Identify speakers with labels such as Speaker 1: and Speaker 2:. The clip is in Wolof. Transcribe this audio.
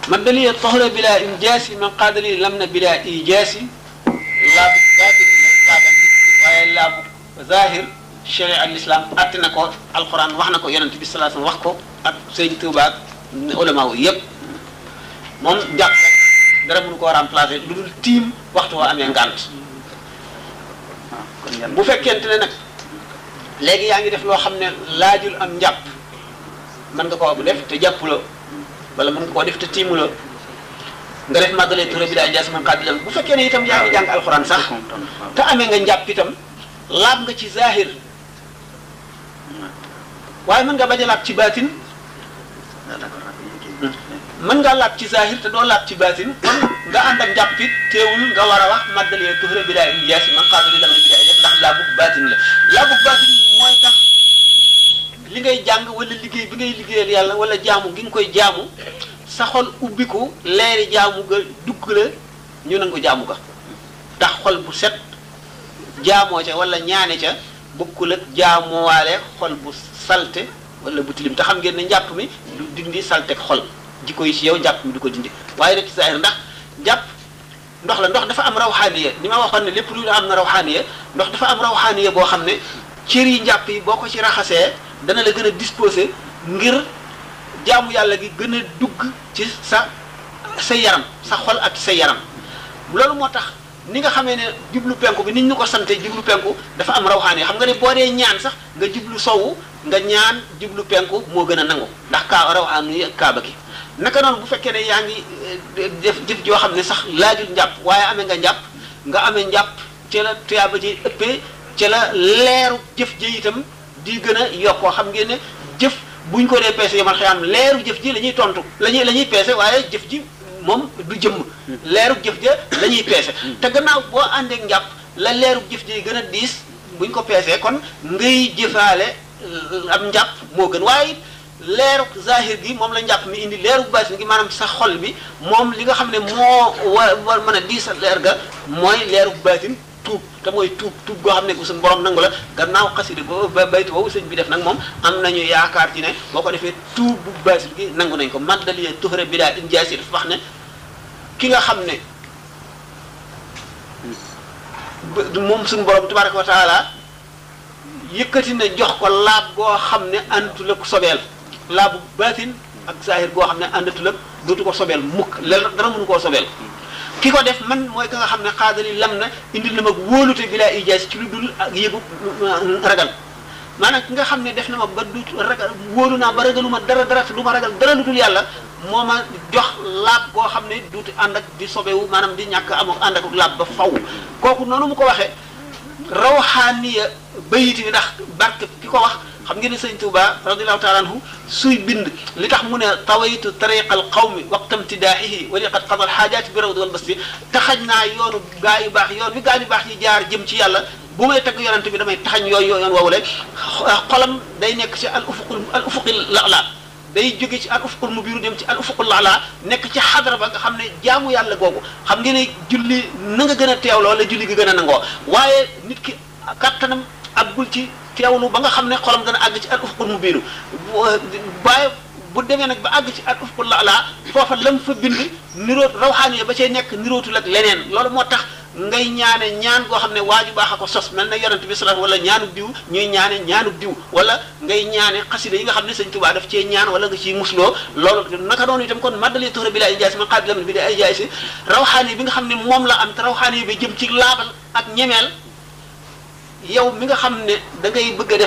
Speaker 1: maddali tahura bila injaasi man qaadali lam na bila ijaasi laabu baatin laabal waaye laabu zahir sharia al islam atte na ko alquran wax na ko yonent bi sallallahu alayhi wasallam wax ko ak sëñ Tuuba ak ulama wu yëpp moom jàpp dara mënu koo remplacer lu dul tiim waxtu woo amee ngànt bu fekkente ne nag léegi yaa ngi def loo xam ne laajul am njàpp mën nga koo def te jàppuloo wala mën nga koo def te tiimuloo nga def màggalee tura bi daay jaas man xaadilam bu fekkee ne itam yaa ngi jàng alxuraan sax te amee nga njàpp itam laab nga ci zahir waaye mën nga bañ a laab ci baatin mën ngaa laab ci zahir te doo laab ci baatin kon nga ànd ak njàpp it teewul nga war a wax màggalee tura bi daay jaas man xaadilam bi daay ndax laabu baatin la laabu baatin mooy tax li ngay jàng wala liggéey bi ngay liggéeyal yàlla wala jaamu gi nga koy jaamu sa xol ubbiku leeri jaamu ga dugg la ñu nangu jaamu ga ndax xol bu set jaamoo ca wala ñaane ca bokkul ak jaamuwaale xol bu salte wala bu tilim te xam ngeen ne njàpp mi du dindi salte ak xol jikko yi ci yow njàpp mi du ko dindi waaye nag ci zahir ndax njàpp ndox la ndox dafa am rawxaaniya ni ma waxoon ne lépp lu am na rawxaaniya ndox dafa am rawxaaniya boo xam ne cër yi njàpp yi boo ko ci raxasee dana la gën a disposé ngir jaamu yàlla gi gën a dugg ci sa yaram sa xol ak sa yaram loolu moo tax ni nga xamee ne jublu penku bi nit ñu ko sante jublu penku dafa am rawxaaniya xam nga ne boo dee ñaan sax nga jublu sowu nga ñaan jublu penku moo gën a nangu ndax kaa rawxaaniya kaaba gi naka noonu bu fekkee ne yaa ngi def jëf joo xam ne sax laajul njàpp waaye amee nga njàpp nga amee njàpp ca la tuyaaba ji ëppee ca la leeru jëf ji itam di gën a yokkoo xam ngeen ne jëf buñ ko dee peese yomal xëy am leeru jëf ji la ñuy tontu la ñuy peese waaye jëf ji moom du jëmm leeru jëf ja la ñuy peese te gannaaw boo àndeek njàpp la leeru jëf ji gën a diis buñ ko peesee kon ngay jëfaale am njàpp moo gën waaye leeru zahir gi moom la njàpp mi indi leeru baatin gi maanaam sa xol bi moom li nga xam ne moo war mën a diisal leer ga mooy leeru baatin tuub te mooy tuub goo xam ne bu suñu borom nangu la gannaaw xasida boobu baytu boobu sëñ bi def nag moom am nañu yaakaar ci ne boo ko defee tuub bu baatin gi nangu nañ ko maddaliye tuxra bi daal injaasi dafa wax ne ki nga xam ne moom suñu borom tabaraka wa taala yëkkati na jox ko laab goo xam ne àndatul ak sobeel laabu baatin ak zahir goo xam ne àndatul ak dootu ko sobeel mukk dara mënu koo sobeel ki ko def man mooy ka nga xam ne xaadali lam na indil na ma wóolute bi laa ijaas ci lu dul ak yëgu ragal maanaam ki nga xam ne def na ma ba du ragal wóolu naa ba ragaluma dara te du ma ragal dara lu dul yàlla moo ma jox laab goo xam ne duuti ànd ak di sobewu maanaam di ñàkk am ànd ak laab ba faw kooku noonu mu ko waxee rawxaaniya bayit yi ndax barke ki ko wax xam ngeen ne sëñ Tuuba radiyallahu taala anhu suy bind li tax mu ne tawaytu tariqal qawmi waqtam tidaahihi wa liqad qadal xaajaati bi rawdi wal basti taxañ naa yoonu gaa yu baax yoon bi gaa yu baax yi jaar jëm ci yàlla bu may tagg yonent bi damay taxañ yoon woowule xolam day nekk ci al ufuqil la'la day jóge ci al ufuqul mubiru dem ci al ufuqul la'la nekk ci xadra ba nga xam ne jaamu yàlla googu xam ngeen ne julli na nga gën a teewloo la julli gi gën a nangoo waaye nit ki kattanam àggul ci teewlu ba nga xam ne xolam dana àgg ci al ufuqul mubiru waaye bu demee nag ba àgg ci al ufuqul la'la foofa lam fa bind niroot rawxaaniya ba cay nekk nirootul ak leneen loolu moo tax ngay ñaane ñaan goo xam ne waaju baax a ko sos mel na yonent bi sallallahu wala ñaanub diw ñuy ñaane ñaanub diw wala ngay ñaane xasida yi nga xam ne sëñ Tuubaa daf cee ñaan wala nga ciy musloo loolu naka noonu itam kon maddali tuxra bi laa ijaasi man xaadi lamin bi di ay jaasi rawxaani bi nga xam ne moom la am te rawxaani bi jëm ci laabal ak ñemeel yow mi nga xam ne da ngay bëgg a def